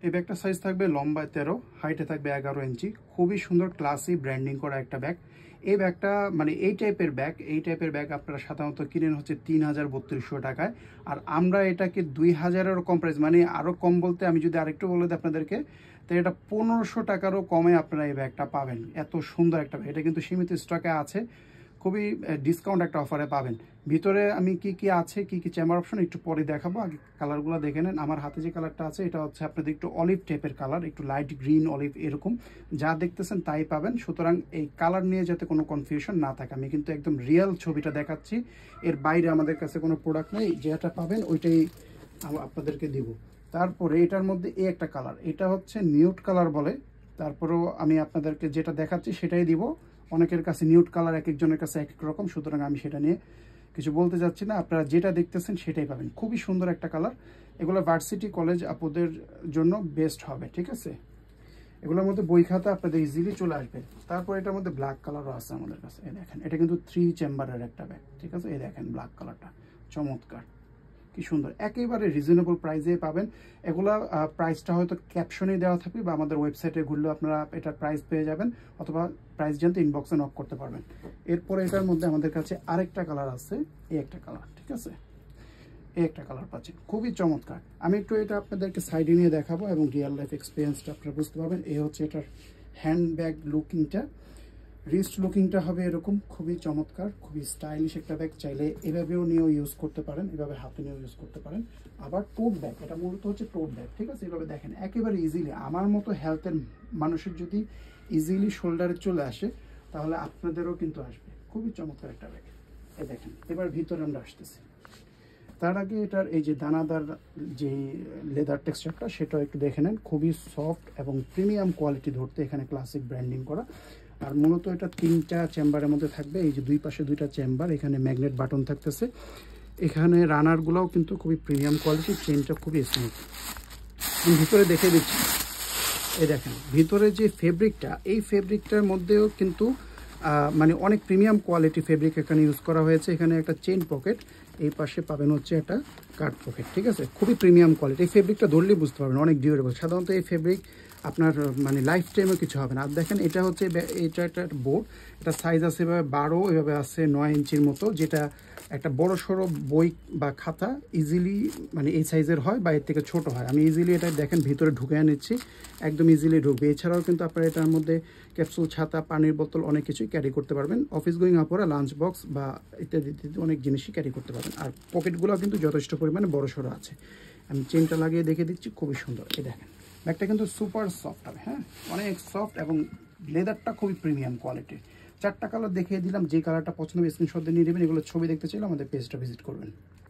এই ব্যাগটার সাইজ থাকবে লম্বায় 13, হাইটে থাকবে 11 ইঞ্চি। খুবই সুন্দর ক্লাসি ব্র্যান্ডিং করা একটা ব্যাগ। এই ব্যাগটা মানে এই টাইপের ব্যাগ আপনারা সাধারণত কিনেন হচ্ছে 3,3200 টাকায়। আর আমরা এটাকে 2000-এরও কম প্রাইস, মানে আরও কম বলতে আমি যদি আরেকটু বলে দিই আপনাদেরকে, তো এটা 1500 টাকারও কমে আপনারা এই ব্যাগটা পাবেন। এত সুন্দর একটা ব্যাগ, এটা কিন্তু সীমিত স্টকে আছে, খুবই ডিসকাউন্ট একটা অফারে পাবেন। ভিতরে আমি কি কি আছে, কি কি চেম্বার অপশন একটু পরে দেখাবো, আগে কালারগুলো দেখে নেন। আমার হাতে যে কালারটা আছে এটা হচ্ছে আপনাদের একটু অলিভ টাইপের কালার, একটু লাইট গ্রিন অলিভ এরকম যা দেখতেছেন তাই পাবেন। সুতরাং এই কালার নিয়ে যাতে কোনো কনফিউশন না থাকে, আমি কিন্তু একদম রিয়েল ছবিটা দেখাচ্ছি, এর বাইরে আমাদের কাছে কোনো প্রোডাক্ট নেই, যেটা পাবেন ওইটাই আপনাদেরকে দিব। তারপরে এটার মধ্যে এই একটা কালার, এটা হচ্ছে নিউড কালার বলে, তারপরেও আমি আপনাদেরকে যেটা দেখাচ্ছি সেটাই দিব। অনেকের কাছে নিউড কালার এক একজনের কাছে এক এক রকম, সুতরাং আমি সেটা নিয়ে কিছু বলতে যাচ্ছি না, আপনারা যেটা দেখতেছেন সেটাই পাবেন। খুবই সুন্দর একটা কালার, এগুলো ভার্সিটি কলেজ আপুদের জন্য বেস্ট হবে, ঠিক আছে। এগুলোর মধ্যে বই খাতা আপনাদের ইজিলি চলে আসবে। তারপর এটার মধ্যে ব্ল্যাক কালারও আছে আমাদের কাছে, এই দেখেন, এটা কিন্তু 3 চেম্বারের একটা ব্যাগ, ঠিক আছে। এই দেখেন ব্ল্যাক কালারটা চমৎকার, কি সুন্দর, একেবারে রিজনেবল প্রাইসে পাবেন। এগুলা প্রাইসটা হয়তো ক্যাপশনেই দেওয়া থাকবে, বা আমাদের ওয়েবসাইটে ঘুরলেও আপনারা এটার প্রাইস পেয়ে যাবেন, অথবা প্রাইস জানতে ইনবক্সে নক করতে পারবেন। এরপরে এটার মধ্যে আমাদের কাছে আরেকটা কালার আছে, এই একটা কালার, ঠিক আছে, এই একটা কালার পাচ্ছেন, খুবই চমৎকার। আমি একটু এটা আপনাদেরকে সাইডে নিয়ে দেখাবো এবং রিয়েল লাইফ এক্সপিরিয়েন্সটা আপনারা বুঝতে পারবেন। এই হচ্ছে এটার হ্যান্ড ব্যাগ লুকিংটা, রিস্ট লুকিংটা হবে এরকম, খুবই চমৎকার, খুবই স্টাইলিশ একটা ব্যাগ। চাইলে এভাবেও নিয়েও ইউজ করতে পারেন, এভাবে হাতে নিয়েও ইউজ করতে পারেন। আবার টোট ব্যাগ, এটা মূলত হচ্ছে টোট ব্যাগ, ঠিক আছে। এভাবে দেখেন একেবারে ইজিলি, আমার মতো হেলথের মানুষের যদি ইজিলি শোল্ডারে চলে আসে তাহলে আপনাদেরও কিন্তু আসবে। খুবই চমৎকার একটা ব্যাগ, এই দেখেন। এবার ভিতরে আমরা আসতেছি, তার আগে এটার এই যে দানাদার যে লেদার টেক্সচারটা সেটাও একটু দেখে নেন, খুবই সফট এবং প্রিমিয়াম কোয়ালিটি ধরতে এখানে ক্লাসিক ব্র্যান্ডিং করা। আর মূলত এটা 3টা চেম্বারের মধ্যে থাকবে, এই যে দুই পাশে 2টা চেম্বার, এখানে ম্যাগনেট বাটন থাকতেছে। এখানে রানারগুলোও কিন্তু খুবই প্রিমিয়াম কোয়ালিটি, চেনটা খুবই স্মুথ। আমি ভিতরে দেখে দিচ্ছি, এই দেখেন ভিতরে যে ফেব্রিকটা, এই ফেব্রিকটার মধ্যেও কিন্তু মানে অনেক প্রিমিয়াম কোয়ালিটি ফেব্রিক এখানে ইউজ করা হয়েছে। এখানে একটা চেইন পকেট, এই পাশে পাবেন হচ্ছে একটা কার্ড পকেট, ঠিক আছে। খুবই প্রিমিয়াম কোয়ালিটি, এই ফেব্রিকটা ধরলেই বুঝতে পারবেন অনেক ডিউরেবল। সাধারণত এই ফেব্রিক আপনার মানে লাইফ টাইমও কিছু হবে না। আর দেখেন এটা হচ্ছে এটা একটা বোর্ড, এটা সাইজ আছে এভাবে 12, এভাবে আছে 9 ইঞ্চির মতো, যেটা একটা বড় সড়ো বই বা খাতা ইজিলি মানে এই সাইজের হয় বা এর থেকে ছোট হয়। আমি ইজিলি এটা দেখেন ভিতরে ঢুকে নিচ্ছি, একদম ইজিলি ঢুকবে। এছাড়াও কিন্তু আপনারা এটার মধ্যে ক্যাপসুল, ছাতা, পানির বোতল অনেক কিছুই ক্যারি করতে পারবেন। অফিস গোয়িং আপনারা লাঞ্চ বক্স বা ইত্যাদি ইত্যাদি অনেক জিনিসই ক্যারি করতে পারবেন। আর পকেটগুলো কিন্তু যথেষ্ট পরিমাণে বড় সড়ো আছে। আমি চেনটা লাগিয়ে দেখে দিচ্ছি, খুবই সুন্দর। এই দেখেন ব্যাগটা কিন্তু সুপার সফট হবে, হ্যাঁ, অনেক সফট, এবং লেদারটা খুবই প্রিমিয়াম কোয়ালিটির। 4টা কালার দেখিয়ে দিলাম, যে কালারটা পছন্দ হবে স্ক্রিনশট দিয়ে নিয়ে নেবেন। এগুলো ছবি দেখতে চাইলে আমাদের পেজটা ভিজিট করবেন।